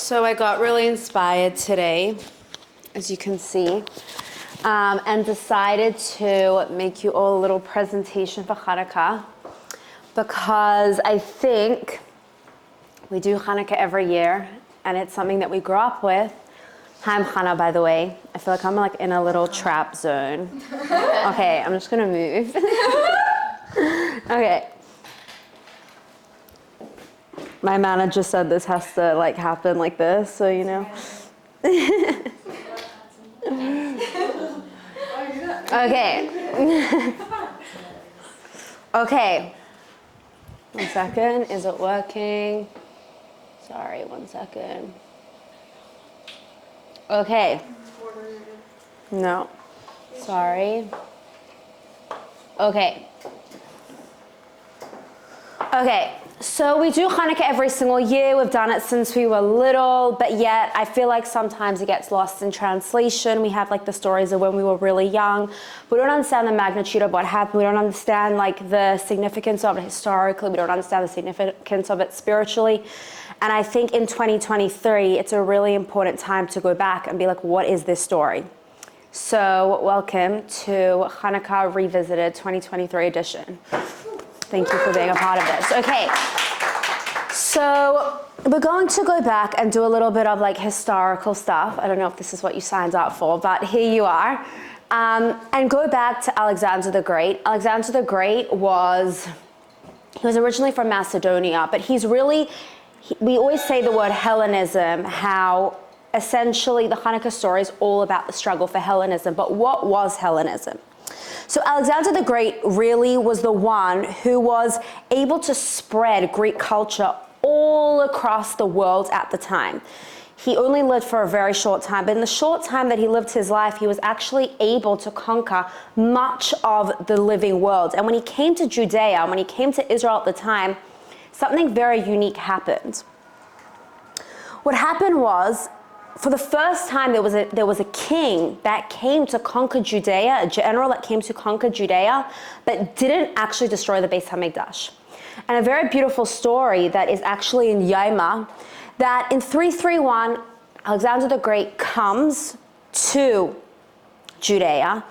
So I got really inspired today, as you can see, and decided to make you all a little presentation for Chanukah, because I think we do Chanukah every year, and it's something that we grew up with. Hi, I'm Chana, by the way. I feel like I'm like in a little trap zone. Okay, I'm just gonna move. Okay. My manager said this has to like happen like this, so you know. Okay. Okay. 1 second. Is it working? Sorry, 1 second. Okay. No. Sorry. Okay. Okay. So we do Chanukah every single year. We've done it since we were little, but yet I feel like sometimes it gets lost in translation. We have like the stories of when we were really young. We don't understand the magnitude of what happened. We don't understand like the significance of it historically. We don't understand the significance of it spiritually. And I think in 2023, it's a really important time to go back and be like, what is this story? So welcome to Chanukah Revisited 2023 edition. Thank you for being a part of this. Okay, so we're going to go back and do a little bit of like historical stuff. I don't know if this is what you signed up for, but here you are. And go back to Alexander the Great. Alexander the Great was originally from Macedonia, but we always say the word Hellenism, how essentially the Chanukah story is all about the struggle for Hellenism. But what was Hellenism? So Alexander the Great really was the one who was able to spread Greek culture all across the world at the time. He only lived for a very short time, but in the short time that he lived his life, he was actually able to conquer much of the living world. And when he came to Judea, when he came to Israel at the time, something very unique happened. What happened was, for the first time, there was a king that came to conquer Judea, a general that came to conquer Judea, but didn't actually destroy the Beis HaMikdash. And a very beautiful story that is actually in Yoma, that in 331, Alexander the Great comes to Judea,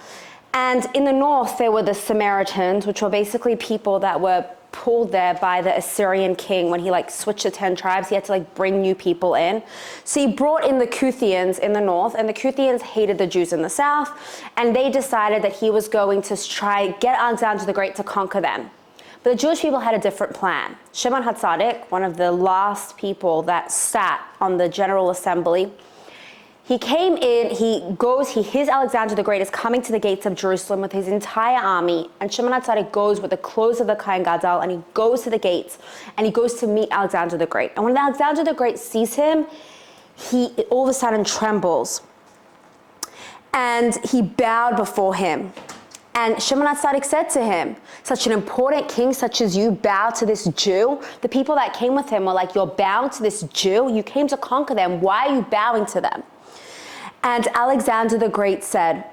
and in the north there were the Samaritans, which were basically people that were pulled there by the Assyrian king. When he like switched the 10 tribes, he had to like bring new people in. So he brought in the Kuthians in the north, and the Kuthians hated the Jews in the south, and they decided that he was going to try get Alexander the Great to conquer them. But the Jewish people had a different plan. Shimon HaTzadik, one of the last people that sat on the General Assembly, he came in, he hears Alexander the Great is coming to the gates of Jerusalem with his entire army, and Shimon HaTzadik goes with the clothes of the Kohen Gadol, and he goes to the gates, and he goes to meet Alexander the Great. And when Alexander the Great sees him, he all of a sudden trembles, and he bowed before him. And Shimon HaTzadik said to him, such an important king such as you bow to this Jew? The people that came with him were like, you're bowing to this Jew? You came to conquer them. Why are you bowing to them? And Alexander the Great said,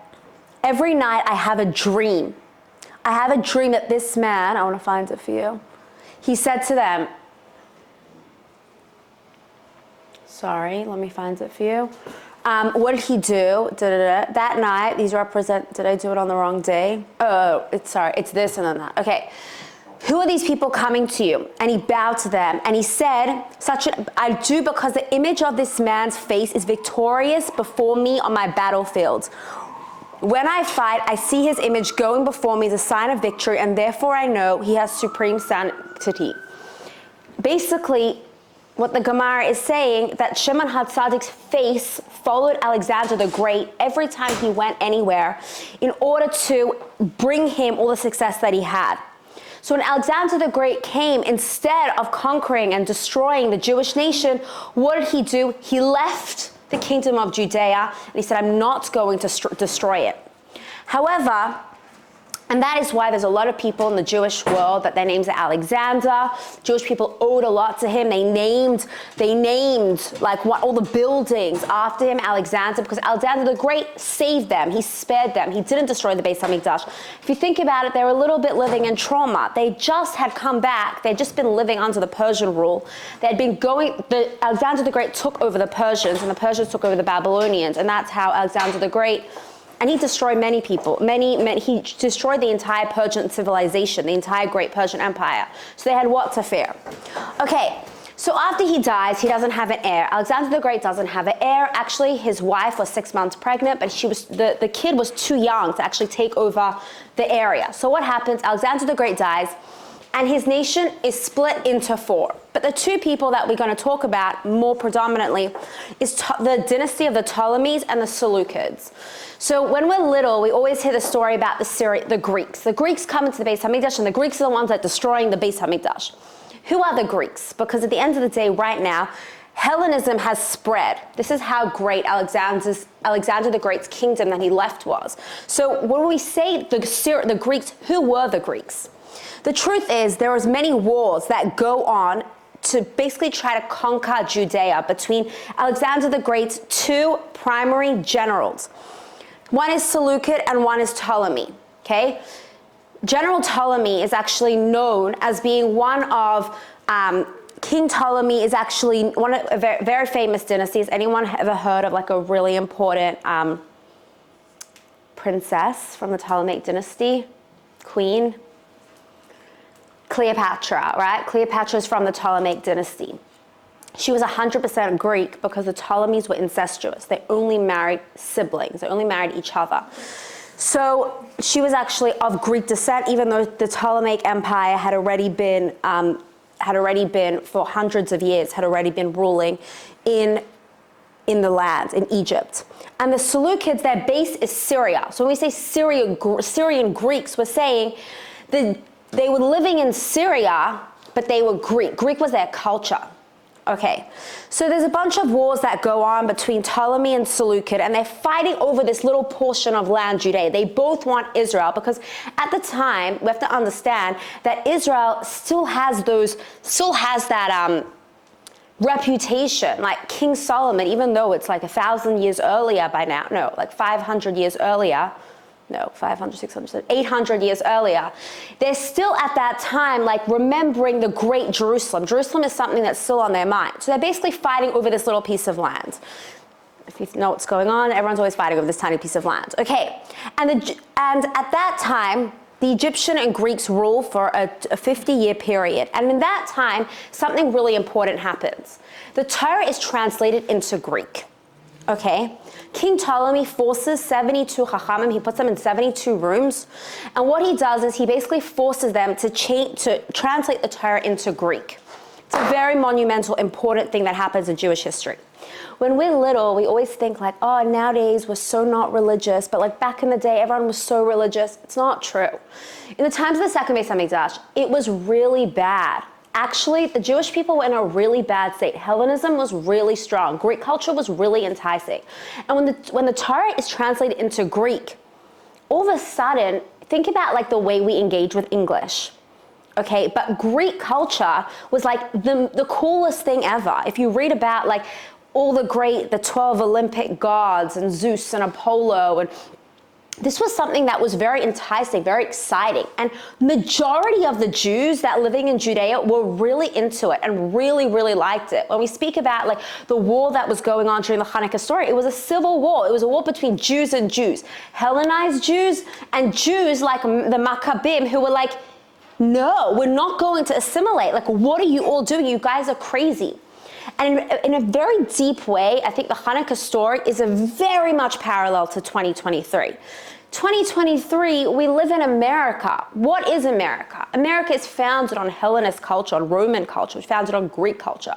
every night I have a dream. I have a dream that this man, I want to find it for you. He said to them, sorry, let me find it for you. What did he do? That night, these represent, did I do it on the wrong day? Oh, it's this and then that. Okay. Who are these people coming to you? And he bowed to them, and he said, I do because the image of this man's face is victorious before me on my battlefield. When I fight, I see his image going before me as a sign of victory, and therefore I know he has supreme sanctity. Basically, what the Gemara is saying, that Shimon HaTzadik's face followed Alexander the Great every time he went anywhere in order to bring him all the success that he had. So when Alexander the Great came, instead of conquering and destroying the Jewish nation, what did he do? He left the kingdom of Judea, and he said, I'm not going to destroy it. However, And that is why there's a lot of people in the Jewish world that their names are Alexander. Jewish people owed a lot to him. They named like all the buildings after him, Alexander, because Alexander the Great saved them. He spared them. He didn't destroy the Beis Hamikdash. If you think about it, they were a little bit living in trauma. They just had come back. They'd just been living under the Persian rule. They had been Alexander the Great took over the Persians, and the Persians took over the Babylonians, and that's how Alexander the Great. And he destroyed many people. He destroyed the entire Persian civilization, the entire great Persian Empire. So they had what to fear. Okay, so after he dies, he doesn't have an heir. Alexander the Great doesn't have an heir. Actually, his wife was 6 months pregnant, but the kid was too young to actually take over the area. So what happens? Alexander the Great dies, and his nation is split into 4. But the 2 people that we're going to talk about more predominantly is the dynasty of the Ptolemies and the Seleucids. So when we're little, we always hear the story about the Greeks. The Greeks come into the Beis Hamikdash, and the Greeks are the ones that are destroying the Beis Hamikdash. Who are the Greeks? Because at the end of the day, right now, Hellenism has spread. This is how great Alexander the Great's kingdom that he left was. So when we say the Greeks, who were the Greeks? The truth is there was many wars that go on to basically try to conquer Judea between Alexander the Great's 2 primary generals. One is Seleucid and one is Ptolemy, okay? General Ptolemy is actually known as being one of, King Ptolemy is actually one of a very, very famous dynasties. Anyone ever heard of like a really important princess from the Ptolemaic dynasty? Queen? Cleopatra, right? Cleopatra is from the Ptolemaic dynasty. She was 100% Greek because the Ptolemies were incestuous. They only married siblings. They only married each other. So she was actually of Greek descent, even though the Ptolemaic Empire had already been for hundreds of years, had already been ruling in the land, in Egypt. And the Seleucids, their base is Syria. So when we say Syrian Greeks, we're saying that they were living in Syria, but they were Greek. Greek was their culture. Okay, so there's a bunch of wars that go on between Ptolemy and Seleucid, and they're fighting over this little portion of land, Judea. They both want Israel because at the time, we have to understand that Israel still has that reputation, like King Solomon, even though it's like 1,000 years earlier by now, no, like 500 years earlier, no, 500, 600, 800 years earlier. They're still at that time like remembering the great Jerusalem. Jerusalem is something that's still on their mind. So they're basically fighting over this little piece of land. If you know what's going on, everyone's always fighting over this tiny piece of land. Okay, and at that time, the Egyptian and Greeks rule for a 50-year period. And in that time, something really important happens. The Torah is translated into Greek. Okay, King Ptolemy forces 72 Chachamim, he puts them in 72 rooms, and what he does is he basically forces them to translate the Torah into Greek. It's a very monumental, important thing that happens in Jewish history. When we're little, we always think like, oh, nowadays we're so not religious, but like back in the day, everyone was so religious. It's not true. In the times of the second Beis Hamikdash, it was really bad. Actually, the Jewish people were in a really bad state. Hellenism was really strong. Greek culture was really enticing. And when the Torah is translated into Greek, all of a sudden, think about like the way we engage with English. Okay, but Greek culture was like the coolest thing ever. If you read about like all the 12 Olympic gods and Zeus and Apollo, and this was something that was very enticing, very exciting. And majority of the Jews that living in Judea were really into it and really, really liked it. When we speak about like the war that was going on during the Chanukah story, it was a civil war. It was a war between Jews and Jews. Hellenized Jews and Jews like the Maccabim who were like, no, we're not going to assimilate. Like, what are you all doing? You guys are crazy. And in a very deep way, I think the Chanukah story is a very much parallel to 2023. 2023, we live in America. What is America? America is founded on Hellenist culture, on Roman culture, it's founded on Greek culture.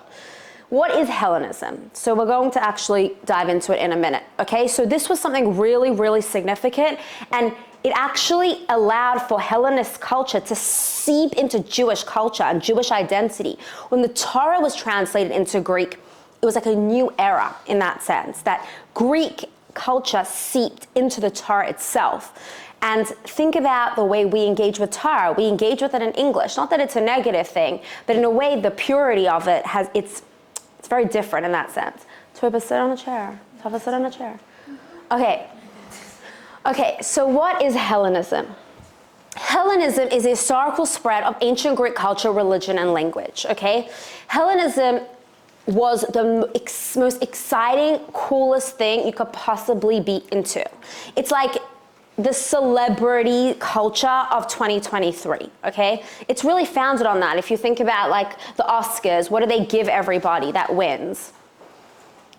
What is Hellenism? So we're going to actually dive into it in a minute, okay? So this was something really, really significant, and it actually allowed for Hellenist culture to seep into Jewish culture and Jewish identity. When the Torah was translated into Greek, it was like a new era in that sense, that Greek culture seeped into the Torah itself. And think about the way we engage with Torah. We engage with it in English. Not that it's a negative thing, but in a way, the purity of it it's very different in that sense. Toba, sit on a chair. Toba, sit on a chair. Okay, so what is Hellenism? Hellenism is a historical spread of ancient Greek culture, religion, and language, okay? Hellenism was the most exciting, coolest thing you could possibly be into. It's like the celebrity culture of 2023, okay? It's really founded on that. If you think about like the Oscars, what do they give everybody that wins?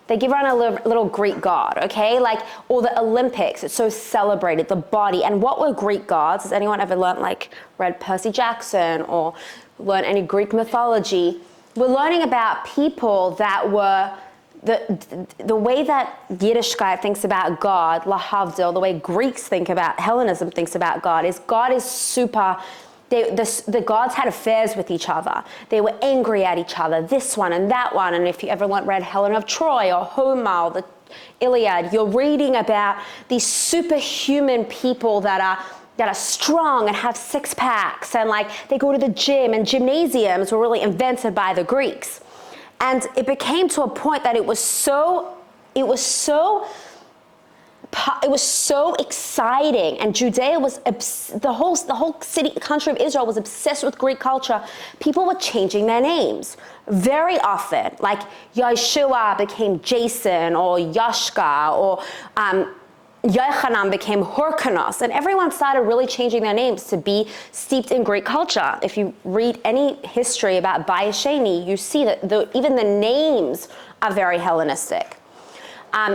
They give around a little Greek god, okay? Like, or the Olympics, it's so celebrated, the body. And what were Greek gods? Has anyone ever read Percy Jackson or learned any Greek mythology? We're learning about people that were, the way that Yiddishkeit thinks about God, lahavdil, the way Greeks think about, Hellenism thinks about God is super. The gods had affairs with each other. They were angry at each other, this one and that one. And if you ever read Helen of Troy or Homer or the Iliad, you're reading about these superhuman people that are strong and have six packs, and like they go to the gym, and gymnasiums were really invented by the Greeks. And it became to a point that it was so exciting, and Judea was the whole country of Israel was obsessed with Greek culture. People were changing their names very often, like Yeshua became Jason, or Yashka, or Yochanan became Hyrcanos, and everyone started really changing their names to be steeped in Greek culture. If you read any history about Bayesheni, you see that even the names are very Hellenistic.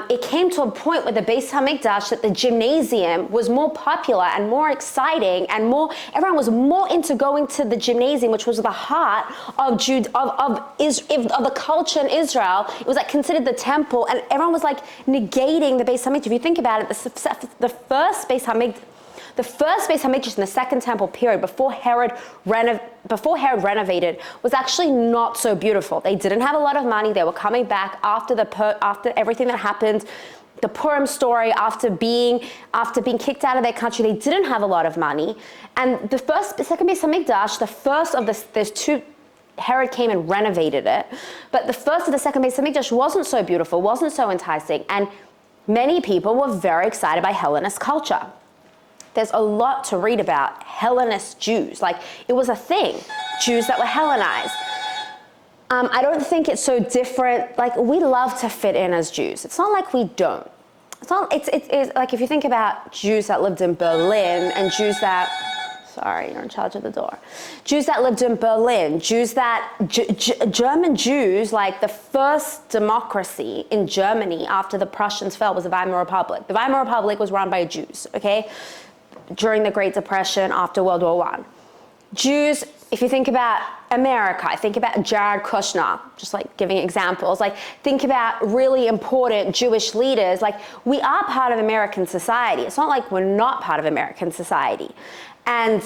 It came to a point with the Beis Hamikdash that the gymnasium was more popular and more exciting, and everyone was more into going to the gymnasium, which was the heart of the culture in Israel. It was like considered the temple, and everyone was like negating the Beis Hamikdash. If you think about it, the first Beis Hamikdash in the Second Temple period, before Herod renovated, was actually not so beautiful. They didn't have a lot of money. They were coming back after everything that happened, the Purim story, after being kicked out of their country. They didn't have a lot of money. And the second Beis Hamikdash, the first of there's two. Herod came and renovated it, but the first of the second Beis Hamikdash wasn't so beautiful, wasn't so enticing, and many people were very excited by Hellenist culture. There's a lot to read about Hellenist Jews. Like, it was a thing, Jews that were Hellenized. I don't think it's so different. Like, we love to fit in as Jews. It's not like we don't. It's like if you think about Jews that lived in Berlin and Jews that, sorry, you're in charge of the door. Jews that lived in Berlin, German Jews, like the first democracy in Germany after the Prussians fell was the Weimar Republic. The Weimar Republic was run by Jews, okay? During the Great Depression, after World War I. Jews, if you think about America, I think about Jared Kushner, just like giving examples, like think about really important Jewish leaders. Like, we are part of American society. It's not like we're not part of American society. And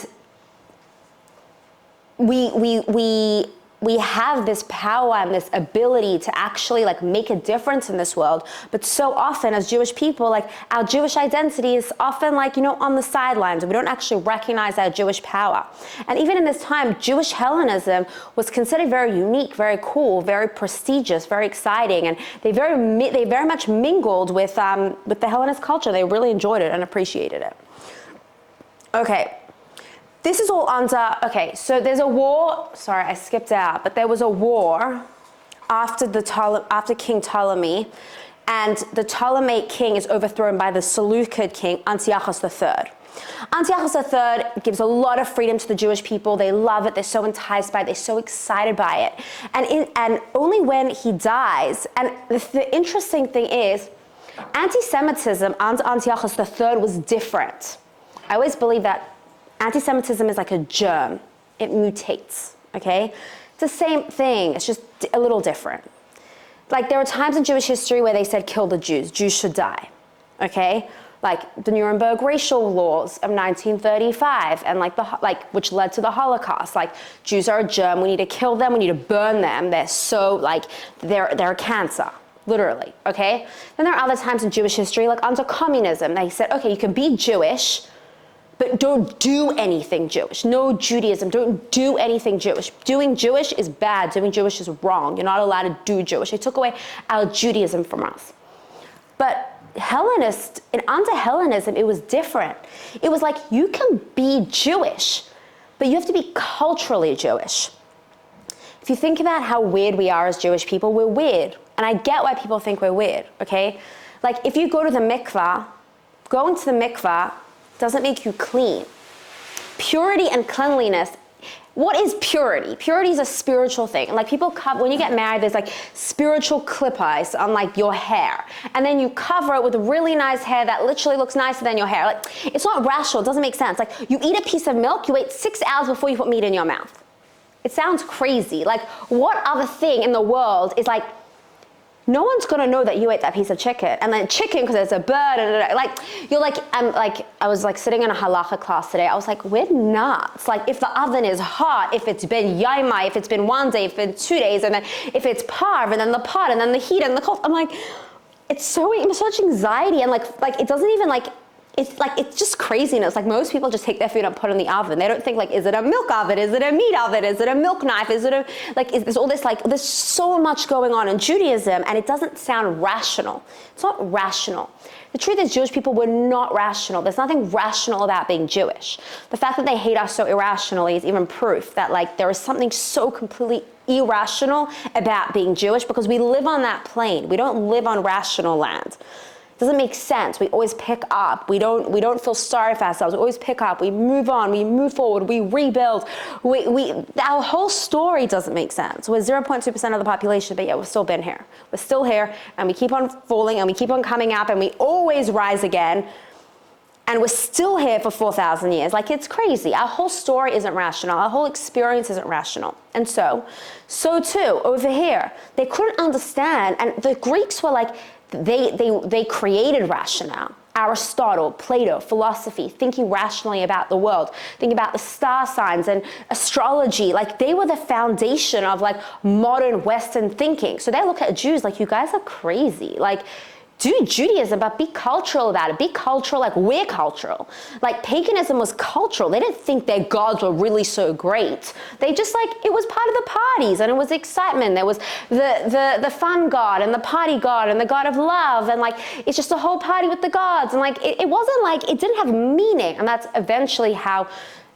we have this power and this ability to actually like make a difference in this world. But so often as Jewish people, like our Jewish identity is often like, on the sidelines. We don't actually recognize our Jewish power. And even in this time, Jewish Hellenism was considered very unique, very cool, very prestigious, very exciting. And they very much mingled with the Hellenist culture. They really enjoyed it and appreciated it. Okay. This is all under, so there's a war, sorry, I skipped out, but there was a war after King Ptolemy, and the Ptolemaic king is overthrown by the Seleucid king, Antiochus III. Antiochus III gives a lot of freedom to the Jewish people. They love it. They're so enticed by it. They're so excited by it. And only when he dies, and the interesting thing is, anti-Semitism under Antiochus III was different. I always believe that anti-Semitism is like a germ. It mutates, okay? It's the same thing. It's just a little different. Like, there were times in Jewish history where they said, kill the Jews. Jews should die, okay? Like the Nuremberg racial laws of 1935, and which led to the Holocaust. Like, Jews are a germ. We need to kill them. We need to burn them. They're so, they're a cancer, literally, okay? Then there are other times in Jewish history, like under communism, they said, okay, you can be Jewish, but don't do anything Jewish. No Judaism, don't do anything Jewish. Doing Jewish is bad, doing Jewish is wrong. You're not allowed to do Jewish. They took away our Judaism from us. But Hellenist, and under Hellenism, it was different. It was like, you can be Jewish, but you have to be culturally Jewish. If you think about how weird we are as Jewish people, we're weird. And I get why people think we're weird, okay? Like, if you go to the mikvah, going to the mikvah doesn't make you clean. Purity and cleanliness, what is purity? Purity is a spiritual thing. Like, people cover, when you get married, there's like spiritual clippers on like your hair. And then you cover it with really nice hair that literally looks nicer than your hair. Like, it's not rational, it doesn't make sense. Like, you eat a piece of milk, you wait 6 hours before you put meat in your mouth. It sounds crazy. Like, what other thing in the world is like, no one's gonna know that you ate that piece of chicken. And then chicken, because it's a bird, like, you're like, I was like sitting in a halacha class today. I was like, we're nuts. Like, if the oven is hot, if it's been yaima, if it's been 1 day, if it's 2 days, and then if it's parv, and then the pot, and then the heat, and the cold. I'm like, it's such anxiety, and like it doesn't even like, it's just craziness. Like, most people just take their food and put it in the oven. They don't think like, is it a milk oven? Is it a meat oven? Is it a milk knife? Is it a, like, there's all this, like, there's so much going on in Judaism, and it doesn't sound rational. It's not rational. The truth is, Jewish people were not rational. There's nothing rational about being Jewish. The fact that they hate us so irrationally is even proof that like, there is something so completely irrational about being Jewish, because we live on that plane. We don't live on rational land. Doesn't make sense. We always pick up. We don't feel sorry for ourselves. We always pick up. We move on. We move forward. We rebuild. Our whole story doesn't make sense. We're 0.2% of the population, but yet we've still been here. We're still here, and we keep on falling, and we keep on coming up, and we always rise again. And we're still here for 4,000 years. Like, it's crazy. Our whole story isn't rational. Our whole experience isn't rational. And so too, over here, they couldn't understand. And the Greeks were like, they created rationale. Aristotle, Plato, philosophy, thinking rationally about the world, thinking about the star signs and astrology. Like, they were the foundation of like modern Western thinking. So they look at Jews like, you guys are crazy. Like, do Judaism, but be cultural about it. Be cultural, like we're cultural. Like, paganism was cultural. They didn't think their gods were really so great. They just like, it was part of the parties, and it was excitement. There was the fun god and the party god and the god of love, and like, it's just a whole party with the gods. And like, it wasn't like, it didn't have meaning. And that's eventually how,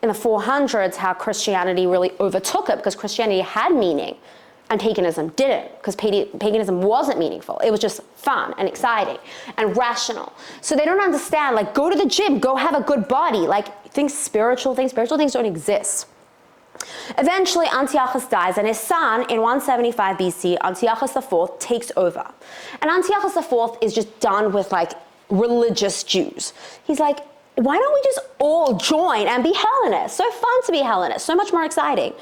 in the 400s, how Christianity really overtook it, because Christianity had meaning. And paganism didn't, because paganism wasn't meaningful. It was just fun and exciting and rational. So they don't understand, like, go to the gym, go have a good body. Like, spiritual things don't exist. Eventually, Antiochus dies, and his son, in 175 BC, Antiochus IV, takes over. And Antiochus IV is just done with, like, religious Jews. He's like, why don't we just all join and be Hellenists? So fun to be Hellenists, so much more exciting.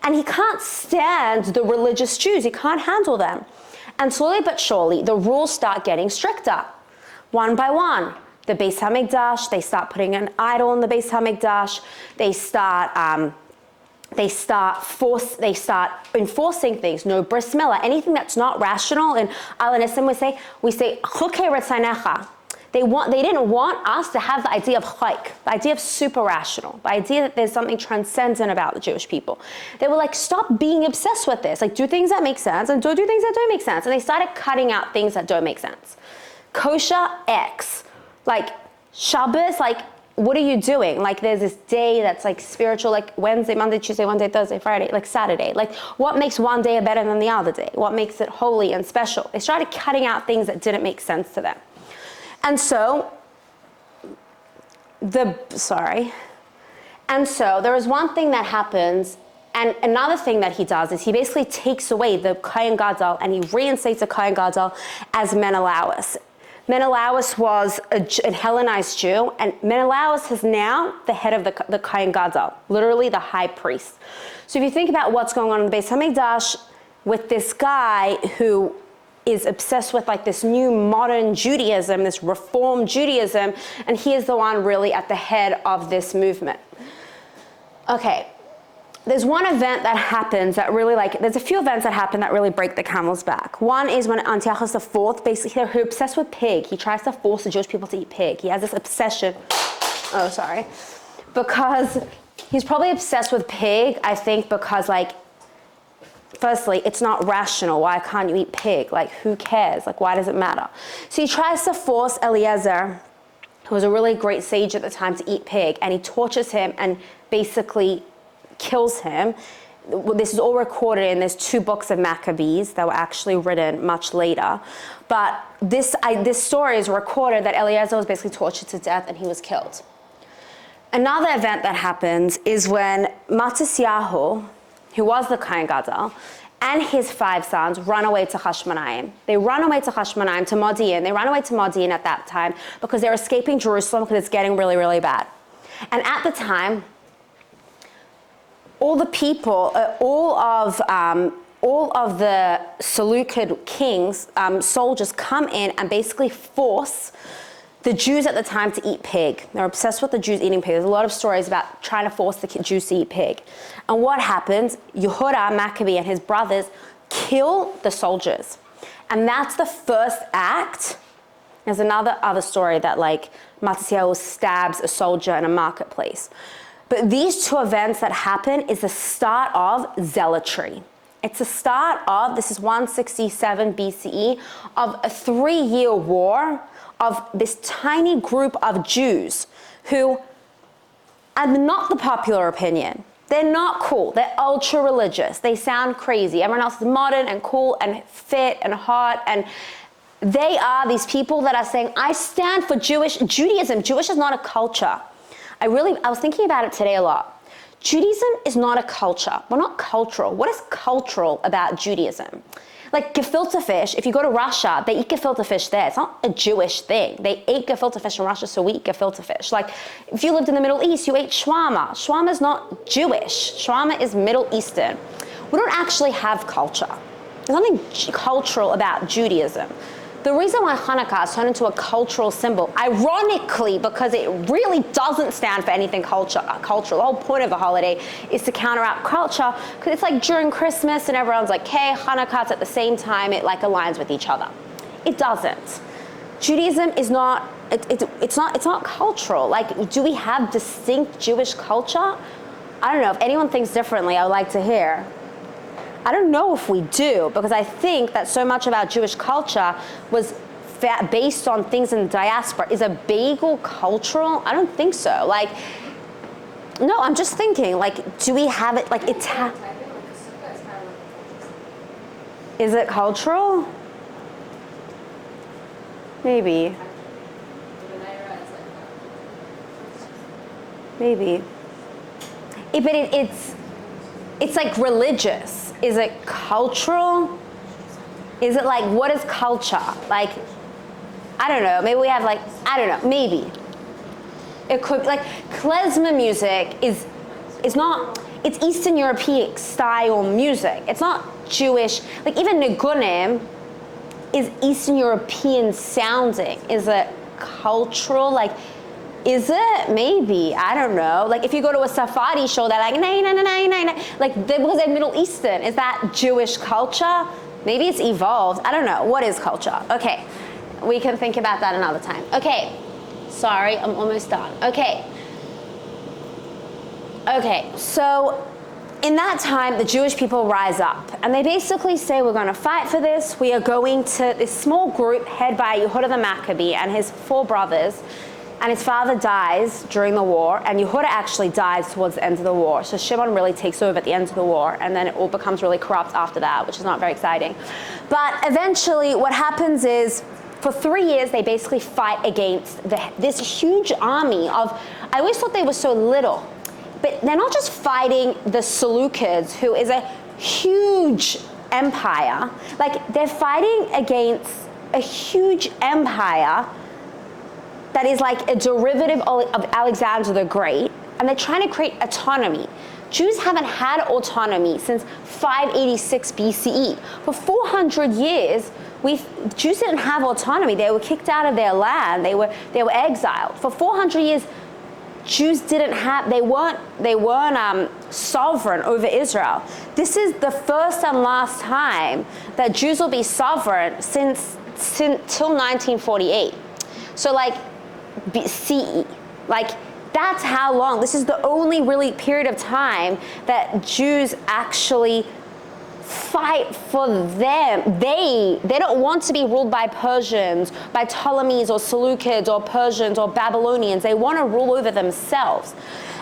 And he can't stand the religious Jews. He can't handle them. And slowly but surely, the rules start getting stricter. One by one, the Beis HaMikdash, they start putting an idol in the Beis HaMikdash. They start enforcing things. No bris milah, anything that's not rational. In Alanism, we say chukei retzanecha. They didn't want us to have the idea of chayk, the idea of super rational, the idea that there's something transcendent about the Jewish people. They were like, stop being obsessed with this. Like, do things that make sense, and don't do things that don't make sense. And they started cutting out things that don't make sense. Kosher, X. Like, Shabbos, like, what are you doing? Like, there's this day that's like spiritual, like Wednesday, Monday, Tuesday, Wednesday, Thursday, Friday, like Saturday. Like, what makes one day better than the other day? What makes it holy and special? They started cutting out things that didn't make sense to them. And so there is one thing that happens, and another thing that he does is he basically takes away the Kohen Gadol, and he reinstates a Kohen Gadol as Menelaus. Menelaus was a Hellenized Jew, and Menelaus is now the head of the Kohen Gadol, literally the high priest. So if you think about what's going on in the Beis HaMikdash with this guy who is obsessed with like this new modern Judaism, this reform Judaism, and he is the one really at the head of this movement. Okay, there's one event that happens that really there's a few events that happen that really break the camel's back. One is when Antiochus IV, basically, who's obsessed with pig. He tries to force the Jewish people to eat pig. He has this obsession. Oh, sorry. because he's probably obsessed with pig, I think, because like, firstly, it's not rational. Why can't you eat pig? Like, who cares? Like, why does it matter? So he tries to force Eliezer, who was a really great sage at the time, to eat pig, and he tortures him and basically kills him. This is all recorded in, there's 2 books of Maccabees that were actually written much later. But this story is recorded that Eliezer was basically tortured to death and he was killed. Another event that happens is when Matisyahu, who was the Kohen Gadol, and his 5 sons run away to Hashmonaim. They run away to Hashmonaim, to Modi'in. They run away to Modi'in at that time because they're escaping Jerusalem because it's getting really, really bad. And at the time, all the people, all of the Seleucid kings, soldiers come in and basically force the Jews at the time to eat pig. They're obsessed with the Jews eating pig. There's a lot of stories about trying to force the Jews to eat pig. And what happens? Yehuda Maccabee and his brothers kill the soldiers. And that's the first act. There's other story that like Matisyahu stabs a soldier in a marketplace. But these 2 events that happen is the start of zealotry. It's the start of, this is 167 BCE, of a 3-year war of this tiny group of Jews who are not the popular opinion. They're not cool. They're ultra religious. They sound crazy. Everyone else is modern and cool and fit and hot. And they are these people that are saying, I stand for Judaism. Jewish is not a culture. I was thinking about it today a lot. Judaism is not a culture. We're not cultural. What is cultural about Judaism? Like gefilte fish, if you go to Russia, they eat gefilte fish there. It's not a Jewish thing. They ate gefilte fish in Russia, so we eat gefilte fish. Like if you lived in the Middle East, you ate shawarma. Shawarma is not Jewish. Shawarma is Middle Eastern. We don't actually have culture. There's nothing cultural about Judaism. The reason why Chanukah has turned into a cultural symbol, ironically, because it really doesn't stand for anything cultural. The whole point of the holiday is to counteract culture, because it's like during Christmas and everyone's like, hey, Hanukkah's at the same time, it like aligns with each other. It doesn't. Judaism is not, it's not cultural. Like, do we have distinct Jewish culture? I don't know. If anyone thinks differently, I would like to hear. I don't know if we do, because I think that so much of our Jewish culture was based on things in the diaspora. Is a bagel cultural? I don't think so. Like, no, I'm just thinking, like, do we have it, like, it's... Is it cultural? Maybe. Maybe. But it's like religious. Is it cultural? Is it like, what is culture? Like, I don't know. Maybe we have like, I don't know. Maybe. It could, like, klezmer music is not, it's Eastern European style music. It's not Jewish. Like even nigunim is Eastern European sounding. Is it cultural? Like, is it? Maybe. I don't know. Like if you go to a Sephardi show, they're like, nay, nay, nay, nay, nay, nay. Like because they're Middle Eastern. Is that Jewish culture? Maybe it's evolved. I don't know. What is culture? Okay. We can think about that another time. Okay. Sorry, I'm almost done. Okay. Okay, so in that time, the Jewish people rise up and they basically say, we're going to fight for this. We are going to, this small group headed by Yehuda the Maccabee and his 4 brothers, and his father dies during the war, and Yehuda actually dies towards the end of the war. So Shimon really takes over at the end of the war, and then it all becomes really corrupt after that, which is not very exciting. But eventually what happens is, for 3 years, they basically fight against this huge army of, I always thought they were so little, but they're not just fighting the Seleucids, who is a huge empire. Like, they're fighting against a huge empire that is like a derivative of Alexander the Great, and they're trying to create autonomy. Jews haven't had autonomy since 586 BCE. For 400 years, Jews didn't have autonomy. They were kicked out of their land. They were exiled. For 400 years, Jews didn't have, they weren't sovereign over Israel. This is the first and last time that Jews will be sovereign since till 1948. So like CE, like That's how long. This is the only really period of time that Jews actually fight for them. They don't want to be ruled by Persians, by Ptolemies or Seleucids or Persians or Babylonians. They want to rule over themselves.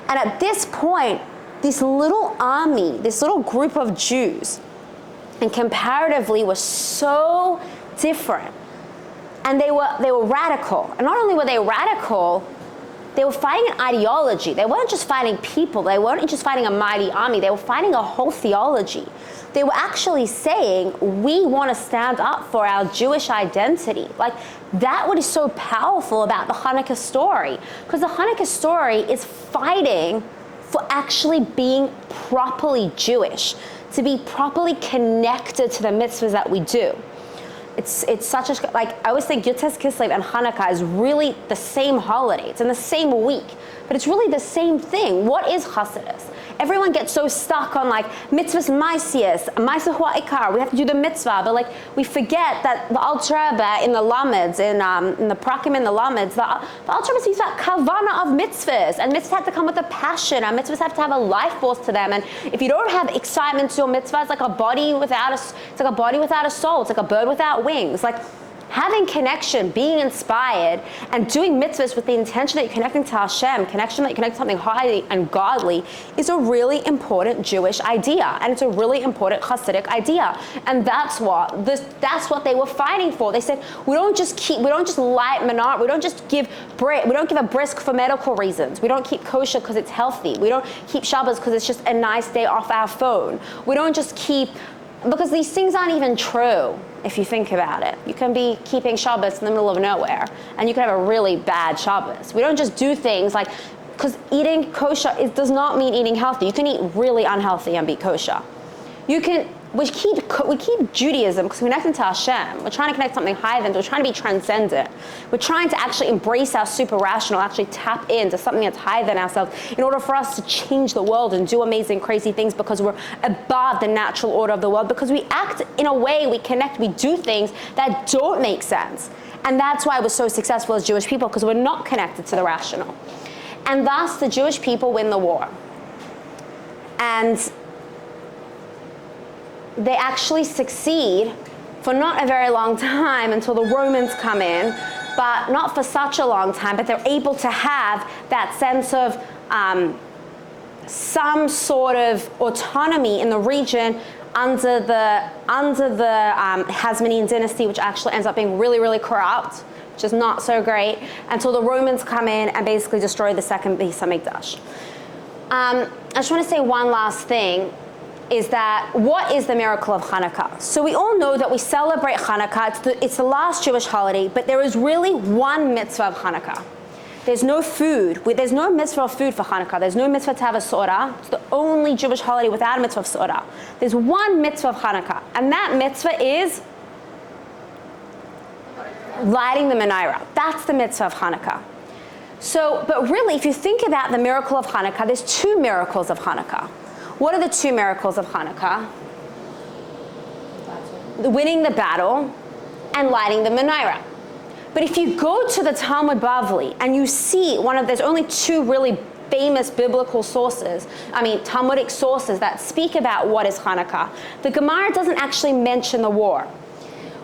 And at this point, this little army, this little group of Jews, and comparatively were so different. And they were radical. And not only were they radical, they were fighting an ideology. They weren't just fighting people. They weren't just fighting a mighty army. They were fighting a whole theology. They were actually saying, we want to stand up for our Jewish identity. Like, that what is so powerful about the Chanukah story. Because the Chanukah story is fighting for actually being properly Jewish, to be properly connected to the mitzvahs that we do. It's such a, like, I always think Yud Tes Kislev and Hanukkah is really the same holiday. It's in the same week, but it's really the same thing. What is Chassidus? Everyone gets so stuck on like mitzvahs maisius, maisah hua ikar. We have to do the mitzvah, but like we forget that the Alter Rebbe in the Lameds, in the Prakim and the Lameds, the Alter Rebbe speaks about kavana of mitzvahs, and mitzvahs have to come with a passion, and mitzvahs have to have a life force to them. And if you don't have excitement to your mitzvah, it's like a body without a soul. It's like a bird without wings. Like, having connection, being inspired, and doing mitzvahs with the intention that you're connecting to Hashem, connection that you're connecting to something high and godly, is a really important Jewish idea, and it's a really important Hasidic idea. And that's what they were fighting for. They said, we don't just light menorah, we don't give a brisk for medical reasons. We don't keep kosher because it's healthy. We don't keep Shabbos because it's just a nice day off our phone. We don't just keep, because these things aren't even true. If you think about it, you can be keeping Shabbos in the middle of nowhere, and you can have a really bad Shabbos. We don't just do things like, because eating kosher, it does not mean eating healthy. You can eat really unhealthy and be kosher. We keep Judaism because we're connecting to Hashem. We're trying to connect something higher than, we're trying to be transcendent. We're trying to actually embrace our super rational, actually tap into something that's higher than ourselves in order for us to change the world and do amazing, crazy things, because we're above the natural order of the world, because we act in a way, we connect, we do things that don't make sense. And that's why we're so successful as Jewish people, because we're not connected to the rational. And thus the Jewish people win the war. And they actually succeed for not a very long time until the Romans come in, but not for such a long time, but they're able to have that sense of some sort of autonomy in the region under the Hasmonean dynasty, which actually ends up being really, really corrupt, which is not so great, until the Romans come in and basically destroy the second Beis HaMikdash. I just want to say one last thing, is that what is the miracle of Chanukah? So we all know that we celebrate Chanukah, it's the last Jewish holiday, but there is really one mitzvah of Chanukah. There's no food, there's no mitzvah of food for Chanukah, there's no mitzvah to have a sorah. It's the only Jewish holiday without a mitzvah of sorah. There's one mitzvah of Chanukah, and that mitzvah is lighting the menorah. That's the mitzvah of Chanukah. So, but really, if you think about the miracle of Chanukah, there's two miracles of Chanukah. What are the two miracles of Hanukkah? Winning the battle and lighting the menorah. But if you go to the Talmud Bavli and you see there's only two really famous biblical sources, Talmudic sources that speak about what is Hanukkah. The Gemara doesn't actually mention the war.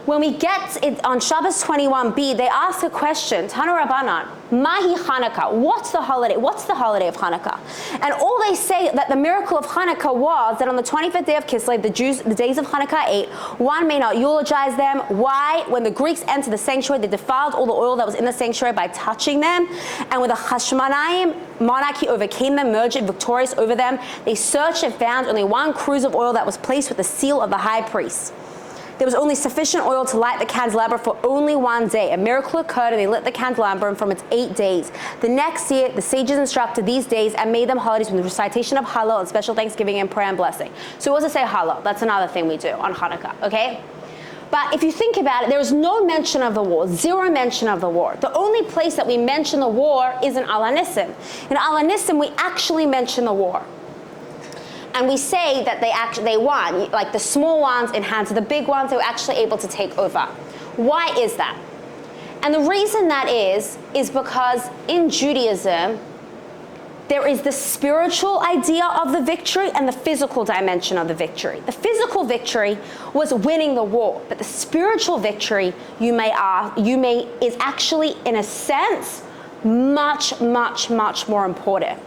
When we get it on Shabbos 21b, they ask a question, Tanu Rabbanan, Mahi Chanukah, what's the holiday of Chanukah? And all they say that the miracle of Chanukah was that on the 25th day of Kislev, the days of Chanukah 8, one may not eulogize them. Why? When the Greeks entered the sanctuary, they defiled all the oil that was in the sanctuary by touching them. And when the Hashmonaim monarchy overcame them, merged victorious over them, they searched and found only one cruse of oil that was placed with the seal of the high priest. There was only sufficient oil to light the candelabra for only one day. A miracle occurred and they lit the candelabra from its 8 days. The next year, the sages instructed these days and made them holidays with the recitation of Hallel and special thanksgiving and prayer and blessing. So what does it say Hallel? That's another thing we do on Hanukkah, okay? But if you think about it, there is no mention of the war, zero mention of the war. The only place that we mention the war is in Al HaNisim. In Al HaNisim, we actually mention the war. And we say that they won, like the small ones in hands of the big ones, they were actually able to take over. Why is that? And the reason that is because in Judaism, there is the spiritual idea of the victory and the physical dimension of the victory. The physical victory was winning the war, but the spiritual victory, is actually, in a sense, much, much, much more important.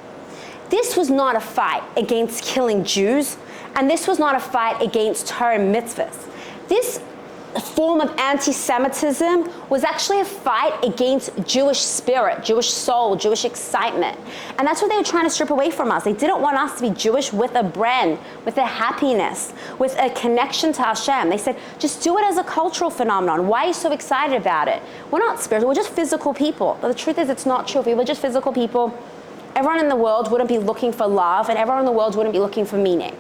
This was not a fight against killing Jews, and this was not a fight against Torah and mitzvahs. This form of anti-Semitism was actually a fight against Jewish spirit, Jewish soul, Jewish excitement. And that's what they were trying to strip away from us. They didn't want us to be Jewish with a brand, with a happiness, with a connection to Hashem. They said, just do it as a cultural phenomenon. Why are you so excited about it? We're not spiritual, we're just physical people. But the truth is, it's not true. If we were just physical people, everyone in the world wouldn't be looking for love, and everyone in the world wouldn't be looking for meaning.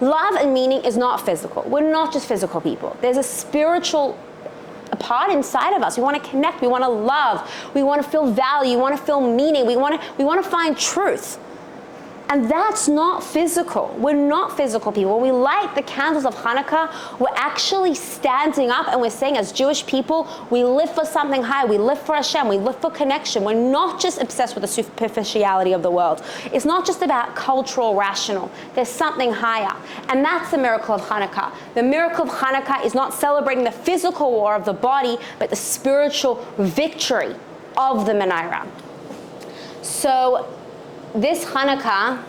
Love and meaning is not physical. We're not just physical people. There's a spiritual part inside of us. We want to connect. We want to love. We want to feel value. We want to feel meaning. We want to find truth. And that's not physical. We're not physical people. When we light the candles of Chanukah, we're actually standing up and we're saying, as Jewish people, we live for something high. We live for Hashem. We live for connection. We're not just obsessed with the superficiality of the world. It's not just about cultural, rational. There's something higher. And that's the miracle of Chanukah. The miracle of Chanukah is not celebrating the physical war of the body, but the spiritual victory of the menorah. So this Chanukah,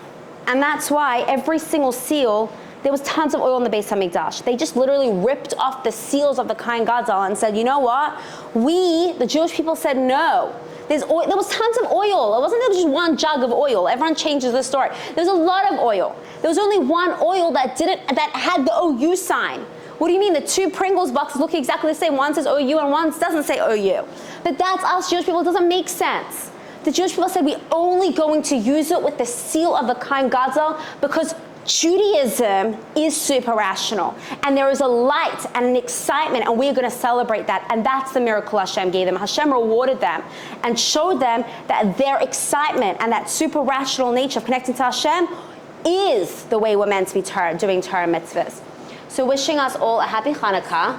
and that's why every single seal, there was tons of oil in the Beis HaMikdash. They just literally ripped off the seals of the Kohen Gadol and said, you know what? We, the Jewish people, said no. There was tons of oil. It wasn't just one jug of oil. Everyone changes the story. There was a lot of oil. There was only one oil that had the OU sign. What do you mean? The two Pringles boxes look exactly the same. One says OU and one doesn't say OU. But that's us Jewish people. It doesn't make sense. The Jewish people said, we're only going to use it with the seal of the Kohen Gadol because Judaism is super rational. And there is a light and an excitement, and we're going to celebrate that. And that's the miracle Hashem gave them. Hashem rewarded them and showed them that their excitement and that super rational nature of connecting to Hashem is the way we're meant to be doing Torah mitzvahs. So wishing us all a happy Chanukah.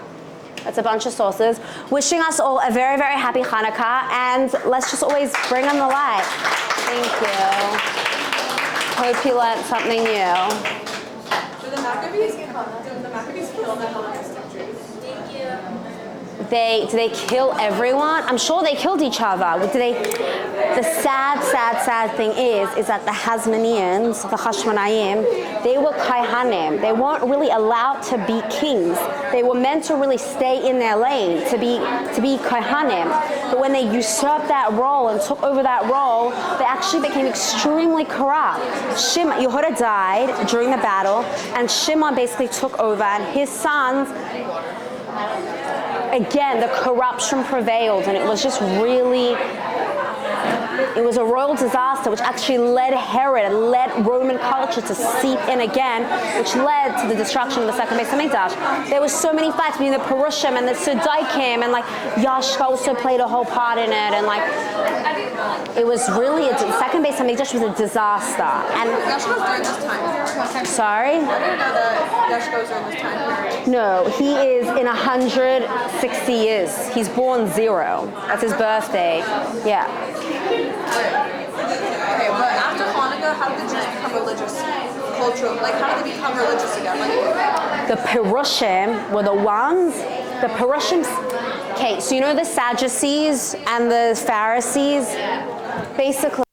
That's a bunch of sources. Wishing us all a very, very happy Chanukah, and let's just always bring on the light. Thank you. Hope you learned something new. Do the Maccabees kill the Hellenistic Jews? Thank you. Do they kill everyone? I'm sure they killed each other. The sad thing is that the Hasmoneans, the Hashmonaim, they were Kaihanim. They weren't really allowed to be kings. They were meant to really stay in their lane, to be Kaihanim. But when they usurped that role and took over that role, they actually became extremely corrupt. Yehuda died during the battle, and Shimon basically took over, and his sons, again, the corruption prevailed, and it was just really, it was a royal disaster, which actually led Herod and led Roman culture to seep in again, which led to the destruction of the second Beis HaMikdash. There was so many fights between the Perushim and the Sudaikim, and like Yashka also played a whole part in it, and like it was really the second Beis HaMikdash was a disaster. And Yashka was during this time. Sorry? I didn't know that Yashka was during this time period. No, he is in 160 years. He's born 0. That's his birthday. Yeah. Okay, but after Hanukkah, how did the Jews become religious? Cultural, like how did they become religious again? Like the Perushim were the ones. The Perushim. Okay, so you know the Sadducees and the Pharisees, basically.